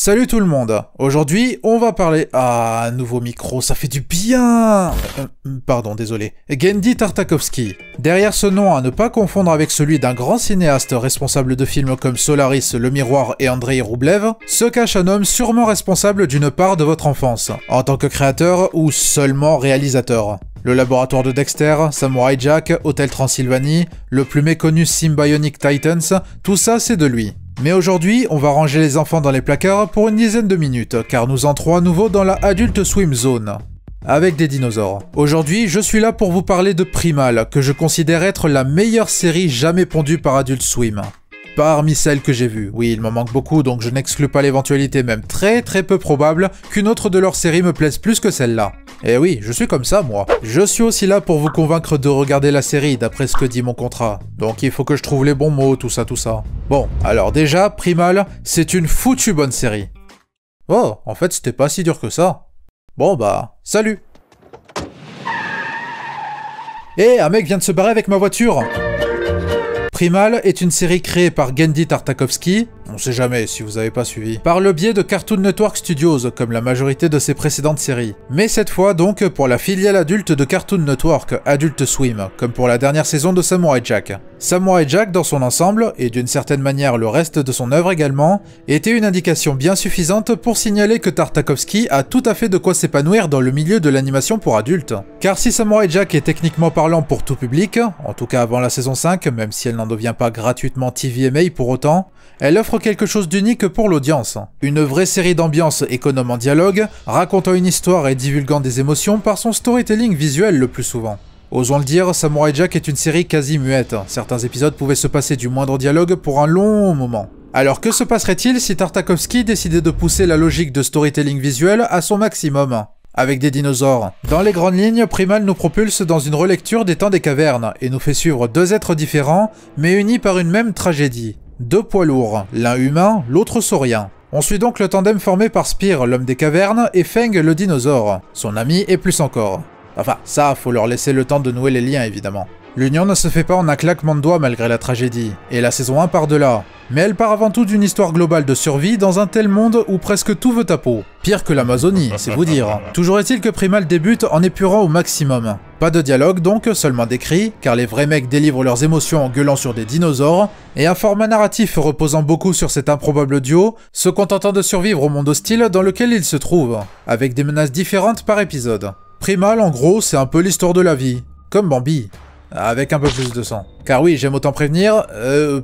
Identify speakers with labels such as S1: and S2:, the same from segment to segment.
S1: Salut tout le monde. Aujourd'hui, on va parler... Ah, un nouveau micro, ça fait du bien. Pardon, désolé. Genndy Tartakovsky. Derrière ce nom à ne pas confondre avec celui d'un grand cinéaste responsable de films comme Solaris, Le Miroir et Andrei Roublev, se cache un homme sûrement responsable d'une part de votre enfance, en tant que créateur ou seulement réalisateur. Le laboratoire de Dexter, Samurai Jack, Hôtel Transylvanie, le plus méconnu Symbionic Titans, tout ça c'est de lui. Mais aujourd'hui, on va ranger les enfants dans les placards pour une dizaine de minutes, car nous entrons à nouveau dans la Adult Swim Zone. Avec des dinosaures. Aujourd'hui, je suis là pour vous parler de Primal, que je considère être la meilleure série jamais pondue par Adult Swim. Parmi celles que j'ai vues. Oui, il m'en manque beaucoup, donc je n'exclus pas l'éventualité même très peu probable qu'une autre de leurs séries me plaise plus que celle-là. Et oui, je suis comme ça, moi. Je suis aussi là pour vous convaincre de regarder la série, d'après ce que dit mon contrat. Donc il faut que je trouve les bons mots, tout ça. Bon, alors déjà, Primal, c'est une foutue bonne série. Oh, en fait, c'était pas si dur que ça. Bon bah, salut. Eh, un mec vient de se barrer avec ma voiture. Primal est une série créée par Genndy Tartakovsky, on sait jamais si vous avez pas suivi, par le biais de Cartoon Network Studios, comme la majorité de ses précédentes séries. Mais cette fois donc pour la filiale adulte de Cartoon Network, Adult Swim, comme pour la dernière saison de Samurai Jack. Samurai Jack dans son ensemble, et d'une certaine manière le reste de son œuvre également, était une indication bien suffisante pour signaler que Tartakovsky a tout à fait de quoi s'épanouir dans le milieu de l'animation pour adultes. Car si Samurai Jack est techniquement parlant pour tout public, en tout cas avant la saison 5, même si elle n'en devient pas gratuitement TVMA pour autant, elle offre quelque chose d'unique pour l'audience. Une vraie série d'ambiance économe en dialogue, racontant une histoire et divulguant des émotions par son storytelling visuel le plus souvent. Osons le dire, Samurai Jack est une série quasi muette. Certains épisodes pouvaient se passer du moindre dialogue pour un long moment. Alors que se passerait-il si Tartakovsky décidait de pousser la logique de storytelling visuel à son maximum ? Avec des dinosaures. Dans les grandes lignes, Primal nous propulse dans une relecture des temps des cavernes et nous fait suivre deux êtres différents, mais unis par une même tragédie. Deux poids lourds, l'un humain, l'autre saurien. On suit donc le tandem formé par Spear, l'homme des cavernes, et Feng, le dinosaure, son ami et plus encore. Enfin, ça, faut leur laisser le temps de nouer les liens évidemment. L'union ne se fait pas en un claquement de doigts malgré la tragédie, et la saison 1 part de là. Mais elle part avant tout d'une histoire globale de survie dans un tel monde où presque tout veut ta peau. Pire que l'Amazonie, c'est vous dire. Toujours est-il que Primal débute en épurant au maximum. Pas de dialogue donc, seulement des cris, car les vrais mecs délivrent leurs émotions en gueulant sur des dinosaures, et un format narratif reposant beaucoup sur cet improbable duo, se contentant de survivre au monde hostile dans lequel ils se trouvent, avec des menaces différentes par épisode. Primal, en gros, c'est un peu l'histoire de la vie, comme Bambi. Avec un peu plus de sang. Car oui, j'aime autant prévenir,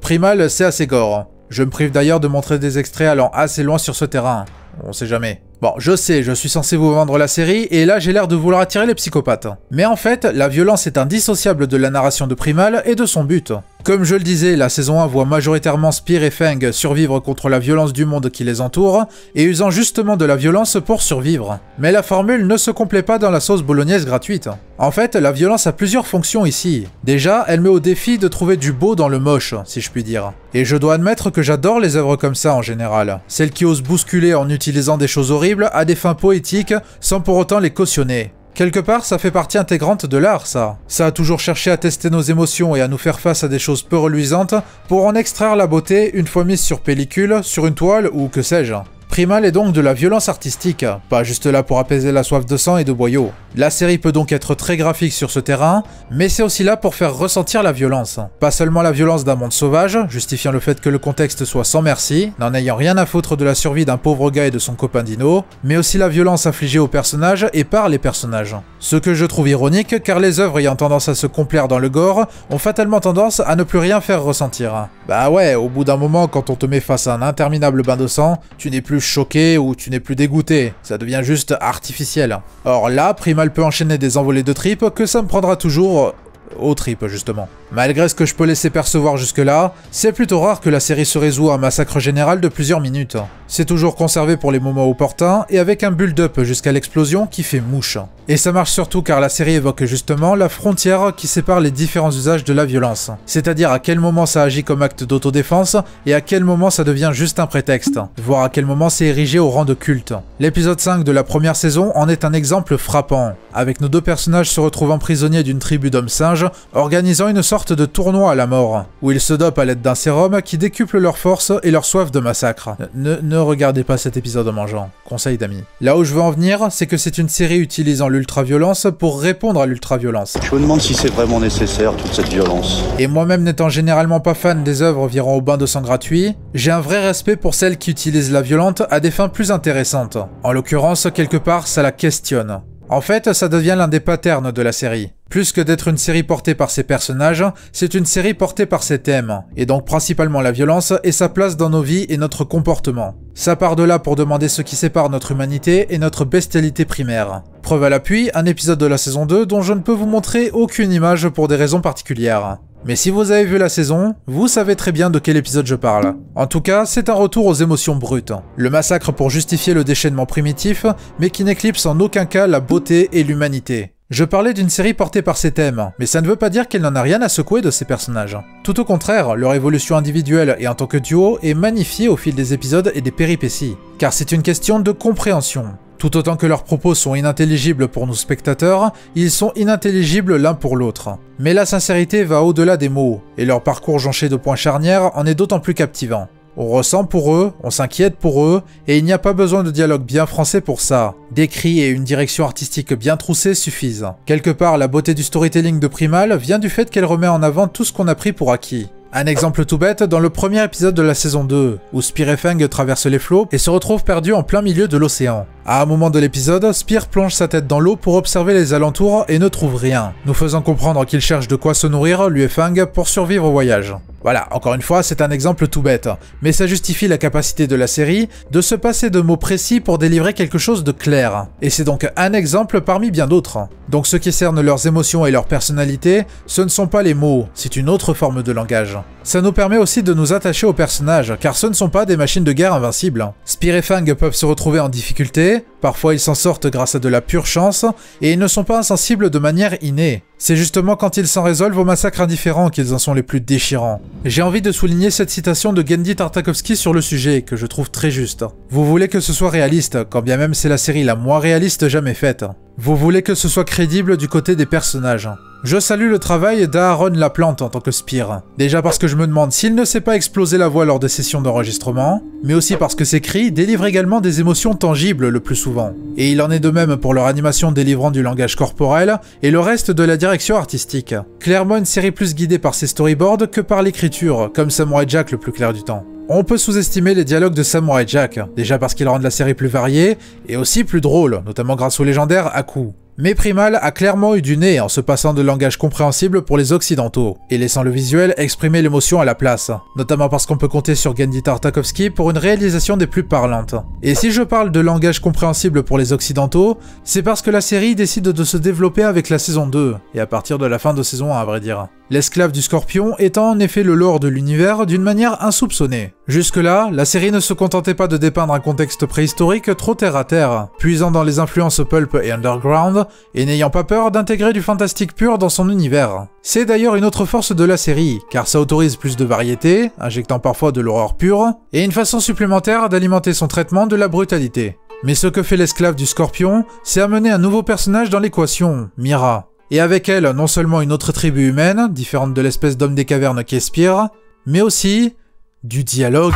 S1: Primal c'est assez gore. Je me prive d'ailleurs de montrer des extraits allant assez loin sur ce terrain. On sait jamais. Bon, je sais, je suis censé vous vendre la série, et là j'ai l'air de vouloir attirer les psychopathes. Mais en fait, la violence est indissociable de la narration de Primal et de son but. Comme je le disais, la saison 1 voit majoritairement Spear et Feng survivre contre la violence du monde qui les entoure, et usant justement de la violence pour survivre. Mais la formule ne se complaît pas dans la sauce bolognaise gratuite. En fait, la violence a plusieurs fonctions ici. Déjà, elle met au défi de trouver du beau dans le moche, si je puis dire. Et je dois admettre que j'adore les œuvres comme ça en général. Celles qui osent bousculer en utilisant des choses horribles à des fins poétiques, sans pour autant les cautionner. Quelque part, ça fait partie intégrante de l'art, ça. Ça a toujours cherché à tester nos émotions et à nous faire face à des choses peu reluisantes pour en extraire la beauté une fois mise sur pellicule, sur une toile ou que sais-je. Primal est donc de la violence artistique, pas juste là pour apaiser la soif de sang et de boyaux. La série peut donc être très graphique sur ce terrain, mais c'est aussi là pour faire ressentir la violence. Pas seulement la violence d'un monde sauvage, justifiant le fait que le contexte soit sans merci, n'en ayant rien à foutre de la survie d'un pauvre gars et de son copain dino, mais aussi la violence infligée aux personnages et par les personnages. Ce que je trouve ironique, car les œuvres ayant tendance à se complaire dans le gore, ont fatalement tendance à ne plus rien faire ressentir. Bah ouais, au bout d'un moment, quand on te met face à un interminable bain de sang, tu n'es plus choqué ou tu n'es plus dégoûté, ça devient juste artificiel. Or là, Primal peut enchaîner des envolées de tripes que ça me prendra toujours aux tripes justement. Malgré ce que je peux laisser percevoir jusque-là, c'est plutôt rare que la série se résout à un massacre général de plusieurs minutes. C'est toujours conservé pour les moments opportuns et avec un build-up jusqu'à l'explosion qui fait mouche. Et ça marche surtout car la série évoque justement la frontière qui sépare les différents usages de la violence. C'est-à-dire à quel moment ça agit comme acte d'autodéfense et à quel moment ça devient juste un prétexte, voire à quel moment c'est érigé au rang de culte. L'épisode 5 de la première saison en est un exemple frappant, avec nos deux personnages se retrouvant prisonniers d'une tribu d'hommes singes singes, organisant une sorte de tournoi à la mort, où ils se dopent à l'aide d'un sérum qui décuple leur force et leur soif de massacre. Ne regardez pas cet épisode en mangeant, conseil d'amis. Là où je veux en venir, c'est que c'est une série utilisant l'ultraviolence pour répondre à l'ultraviolence.
S2: Je me demande si c'est vraiment nécessaire, toute cette violence.
S1: Et moi-même n'étant généralement pas fan des œuvres virant au bain de sang gratuit, j'ai un vrai respect pour celles qui utilisent la violente à des fins plus intéressantes. En l'occurrence, quelque part, ça la questionne. En fait, ça devient l'un des patterns de la série. Plus que d'être une série portée par ses personnages, c'est une série portée par ses thèmes, et donc principalement la violence et sa place dans nos vies et notre comportement. Ça part de là pour demander ce qui sépare notre humanité et notre bestialité primaire. Preuve à l'appui, un épisode de la saison 2 dont je ne peux vous montrer aucune image pour des raisons particulières. Mais si vous avez vu la saison, vous savez très bien de quel épisode je parle. En tout cas, c'est un retour aux émotions brutes. Le massacre pour justifier le déchaînement primitif, mais qui n'éclipse en aucun cas la beauté et l'humanité. Je parlais d'une série portée par ses thèmes, mais ça ne veut pas dire qu'elle n'en a rien à secouer de ses personnages. Tout au contraire, leur évolution individuelle et en tant que duo est magnifiée au fil des épisodes et des péripéties. Car c'est une question de compréhension. Tout autant que leurs propos sont inintelligibles pour nous spectateurs, ils sont inintelligibles l'un pour l'autre. Mais la sincérité va au-delà des mots, et leur parcours jonché de points charnières en est d'autant plus captivant. On ressent pour eux, on s'inquiète pour eux, et il n'y a pas besoin de dialogue bien français pour ça. Des cris et une direction artistique bien troussée suffisent. Quelque part, la beauté du storytelling de Primal vient du fait qu'elle remet en avant tout ce qu'on a pris pour acquis. Un exemple tout bête dans le premier épisode de la saison 2, où Spear et Fang traversent les flots et se retrouvent perdus en plein milieu de l'océan. À un moment de l'épisode, Spear plonge sa tête dans l'eau pour observer les alentours et ne trouve rien, nous faisant comprendre qu'il cherche de quoi se nourrir, lui et Fang, pour survivre au voyage. Voilà, encore une fois, c'est un exemple tout bête, mais ça justifie la capacité de la série de se passer de mots précis pour délivrer quelque chose de clair. Et c'est donc un exemple parmi bien d'autres. Donc ce qui cerne leurs émotions et leur personnalité, ce ne sont pas les mots, c'est une autre forme de langage. Ça nous permet aussi de nous attacher aux personnages, car ce ne sont pas des machines de guerre invincibles. Spear et Fang peuvent se retrouver en difficulté, parfois ils s'en sortent grâce à de la pure chance, et ils ne sont pas insensibles de manière innée. C'est justement quand ils s'en résolvent aux massacres indifférents qu'ils en sont les plus déchirants. J'ai envie de souligner cette citation de Genndy Tartakovsky sur le sujet, que je trouve très juste. Vous voulez que ce soit réaliste, quand bien même c'est la série la moins réaliste jamais faite. Vous voulez que ce soit crédible du côté des personnages. Je salue le travail d'Aaron Laplante en tant que Spear. Déjà parce que je me demande s'il ne s'est pas explosé la voix lors des sessions d'enregistrement, mais aussi parce que ses cris délivrent également des émotions tangibles le plus souvent. Et il en est de même pour leur animation délivrant du langage corporel et le reste de la direction artistique. Clairement une série plus guidée par ses storyboards que par l'écriture, comme Samurai Jack le plus clair du temps. On peut sous-estimer les dialogues de Samurai Jack, déjà parce qu'ils rendent la série plus variée, et aussi plus drôle, notamment grâce au légendaire Haku. Mais Primal a clairement eu du nez en se passant de langage compréhensible pour les occidentaux, et laissant le visuel exprimer l'émotion à la place, notamment parce qu'on peut compter sur Genndy Tartakovsky pour une réalisation des plus parlantes. Et si je parle de langage compréhensible pour les occidentaux, c'est parce que la série décide de se développer avec la saison 2, et à partir de la fin de saison 1 à vrai dire. L'esclave du scorpion étant en effet le lore de l'univers d'une manière insoupçonnée. Jusque-là, la série ne se contentait pas de dépeindre un contexte préhistorique trop terre-à-terre, puisant dans les influences pulp et underground, et n'ayant pas peur d'intégrer du fantastique pur dans son univers. C'est d'ailleurs une autre force de la série, car ça autorise plus de variété, injectant parfois de l'horreur pure, et une façon supplémentaire d'alimenter son traitement de la brutalité. Mais ce que fait l'esclave du scorpion, c'est amener un nouveau personnage dans l'équation, Mira. Et avec elle, non seulement une autre tribu humaine, différente de l'espèce d'homme des cavernes qu'est Spear, mais aussi du dialogue.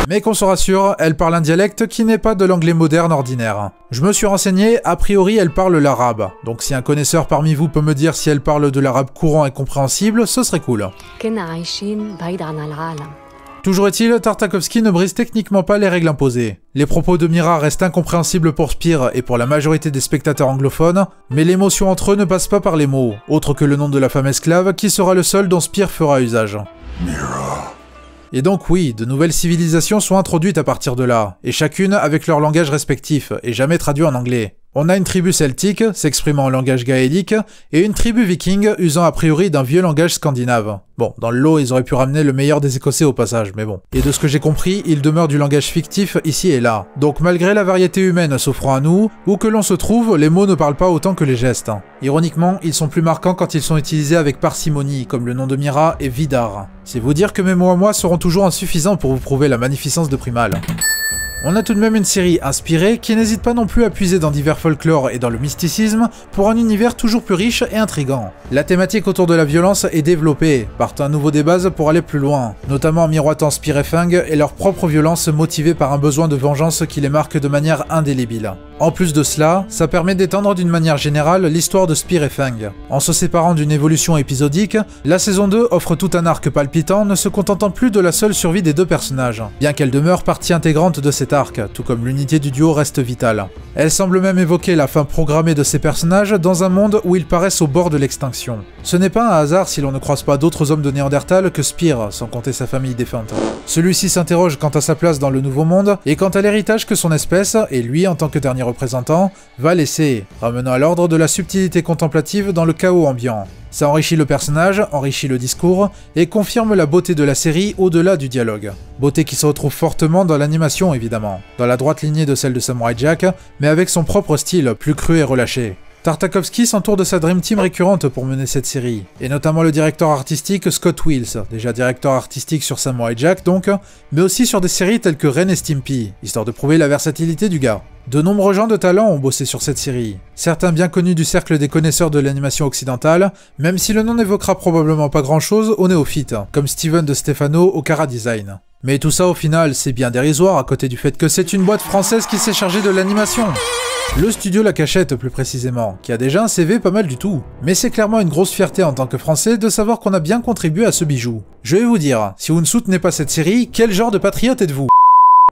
S1: Mais qu'on se rassure, elle parle un dialecte qui n'est pas de l'anglais moderne ordinaire. Je me suis renseigné, a priori elle parle l'arabe, donc si un connaisseur parmi vous peut me dire si elle parle de l'arabe courant et compréhensible, ce serait cool. Toujours est-il, Tartakovsky ne brise techniquement pas les règles imposées. Les propos de Mira restent incompréhensibles pour Spear et pour la majorité des spectateurs anglophones, mais l'émotion entre eux ne passe pas par les mots, autre que le nom de la femme esclave qui sera le seul dont Spear fera usage. Mira. Et donc oui, de nouvelles civilisations sont introduites à partir de là, et chacune avec leur langage respectif, et jamais traduit en anglais. On a une tribu celtique, s'exprimant en langage gaélique, et une tribu viking usant a priori d'un vieux langage scandinave. Bon, dans le lot, ils auraient pu ramener le meilleur des Écossais au passage, mais bon. Et de ce que j'ai compris, il demeure du langage fictif ici et là. Donc malgré la variété humaine s'offrant à nous, où que l'on se trouve, les mots ne parlent pas autant que les gestes. Ironiquement, ils sont plus marquants quand ils sont utilisés avec parcimonie, comme le nom de Mira et Vidar. C'est vous dire que mes mots à moi seront toujours insuffisants pour vous prouver la magnificence de Primal. On a tout de même une série inspirée qui n'hésite pas non plus à puiser dans divers folklores et dans le mysticisme pour un univers toujours plus riche et intrigant. La thématique autour de la violence est développée, partant à nouveau des bases pour aller plus loin, notamment en miroitant Spear et Fang et leur propre violence motivée par un besoin de vengeance qui les marque de manière indélébile. En plus de cela, ça permet d'étendre d'une manière générale l'histoire de Spear et Fang. En se séparant d'une évolution épisodique, la saison 2 offre tout un arc palpitant ne se contentant plus de la seule survie des deux personnages, bien qu'elle demeure partie intégrante de cet arc, tout comme l'unité du duo reste vitale. Elle semble même évoquer la fin programmée de ces personnages dans un monde où ils paraissent au bord de l'extinction. Ce n'est pas un hasard si l'on ne croise pas d'autres hommes de Néandertal que Spear, sans compter sa famille défunte. Celui-ci s'interroge quant à sa place dans le nouveau monde et quant à l'héritage que son espèce, et lui en tant que dernier représentant, va laisser, ramenant à l'ordre de la subtilité contemplative dans le chaos ambiant. Ça enrichit le personnage, enrichit le discours, et confirme la beauté de la série au-delà du dialogue. Beauté qui se retrouve fortement dans l'animation évidemment, dans la droite lignée de celle de Samurai Jack, mais avec son propre style, plus cru et relâché. Tartakovsky s'entoure de sa Dream Team récurrente pour mener cette série, et notamment le directeur artistique Scott Wills, déjà directeur artistique sur Samurai Jack donc, mais aussi sur des séries telles que Ren et Stimpy, histoire de prouver la versatilité du gars. De nombreux gens de talent ont bossé sur cette série, certains bien connus du cercle des connaisseurs de l'animation occidentale, même si le nom n'évoquera probablement pas grand chose aux néophytes, comme Steven de Stefano au Cara Design. Mais tout ça au final, c'est bien dérisoire à côté du fait que c'est une boîte française qui s'est chargée de l'animation. Le studio La Cachette plus précisément, qui a déjà un CV pas mal du tout. Mais c'est clairement une grosse fierté en tant que français de savoir qu'on a bien contribué à ce bijou. Je vais vous dire, si vous ne soutenez pas cette série, quel genre de patriote êtes-vous ?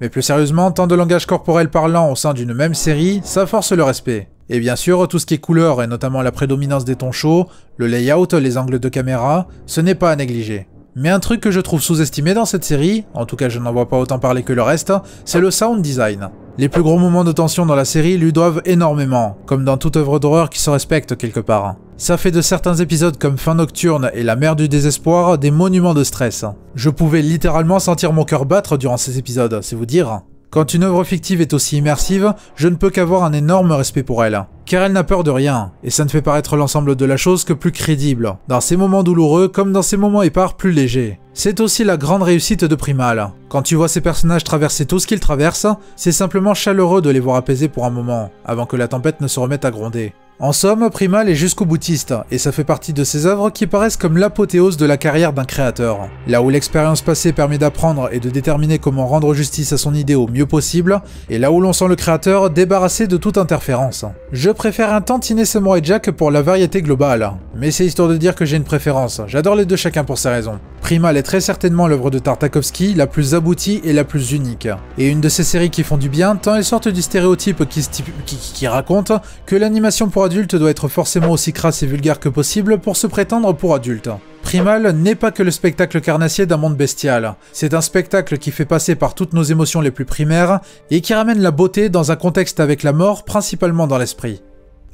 S1: Mais plus sérieusement, tant de langage corporel parlant au sein d'une même série, ça force le respect. Et bien sûr, tout ce qui est couleur et notamment la prédominance des tons chauds, le layout, les angles de caméra, ce n'est pas à négliger. Mais un truc que je trouve sous-estimé dans cette série, en tout cas je n'en vois pas autant parler que le reste, c'est le sound design. Les plus gros moments de tension dans la série lui doivent énormément, comme dans toute œuvre d'horreur qui se respecte quelque part. Ça fait de certains épisodes comme Fin Nocturne et La Mer du Désespoir des monuments de stress. Je pouvais littéralement sentir mon cœur battre durant ces épisodes, c'est vous dire. Quand une œuvre fictive est aussi immersive, je ne peux qu'avoir un énorme respect pour elle. Car elle n'a peur de rien, et ça ne fait paraître l'ensemble de la chose que plus crédible, dans ces moments douloureux comme dans ces moments épars plus légers. C'est aussi la grande réussite de Primal. Quand tu vois ces personnages traverser tout ce qu'ils traversent, c'est simplement chaleureux de les voir apaisés pour un moment, avant que la tempête ne se remette à gronder. En somme, Primal est jusqu'au boutiste, et ça fait partie de ces œuvres qui paraissent comme l'apothéose de la carrière d'un créateur. Là où l'expérience passée permet d'apprendre et de déterminer comment rendre justice à son idée au mieux possible, et là où l'on sent le créateur débarrassé de toute interférence. Je préfère un tantinet Samurai Jack pour la variété globale, mais c'est histoire de dire que j'ai une préférence, j'adore les deux chacun pour ses raisons. Primal est très certainement l'œuvre de Tartakovsky la plus aboutie et la plus unique, et une de ces séries qui font du bien tant elles sortent du stéréotype qui raconte que l'animation pour adultes doit être forcément aussi crasse et vulgaire que possible pour se prétendre pour adultes. Primal n'est pas que le spectacle carnassier d'un monde bestial, c'est un spectacle qui fait passer par toutes nos émotions les plus primaires et qui ramène la beauté dans un contexte avec la mort principalement dans l'esprit.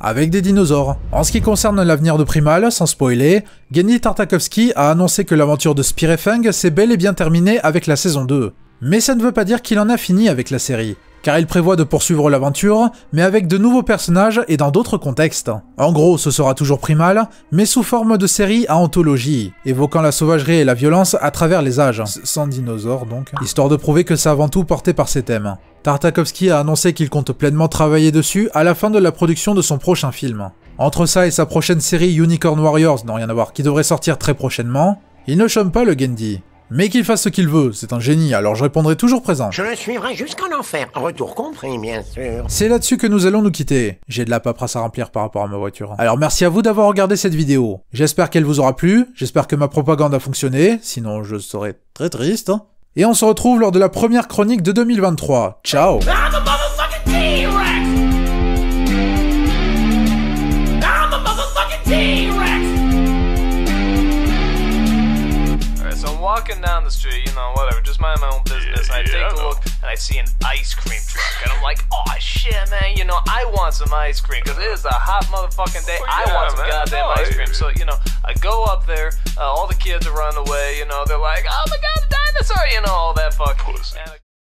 S1: Avec des dinosaures. En ce qui concerne l'avenir de Primal, sans spoiler, Genndy Tartakovsky a annoncé que l'aventure de Spear et Fang s'est bel et bien terminée avec la saison 2. Mais ça ne veut pas dire qu'il en a fini avec la série, car il prévoit de poursuivre l'aventure, mais avec de nouveaux personnages et dans d'autres contextes. En gros, ce sera toujours Primal, mais sous forme de série à anthologie, évoquant la sauvagerie et la violence à travers les âges, sans dinosaures donc, histoire de prouver que c'est avant tout porté par ces thèmes. Tartakovsky a annoncé qu'il compte pleinement travailler dessus à la fin de la production de son prochain film. Entre ça et sa prochaine série Unicorn Warriors, non rien à voir, qui devrait sortir très prochainement, il ne chôme pas le Genndy. Mais qu'il fasse ce qu'il veut, c'est un génie, alors je répondrai toujours présent.
S3: Je le suivrai jusqu'en enfer, retour compris bien sûr.
S1: C'est là-dessus que nous allons nous quitter. J'ai de la paperasse à remplir par rapport à ma voiture. Alors merci à vous d'avoir regardé cette vidéo. J'espère qu'elle vous aura plu, j'espère que ma propagande a fonctionné, sinon je serais très triste. Et on se retrouve lors de la première chronique de 2023. Ciao!
S4: Walking down the street, you know, whatever, just mind my own business, and I take a look, and I see an ice cream truck, and I'm like, oh shit, man, you know, I want some ice cream, because it is a hot motherfucking day, I want some goddamn ice cream, so, you know, I go up there, all the kids are running away, you know, they're like, oh my god, a dinosaur, you know, all that fucking...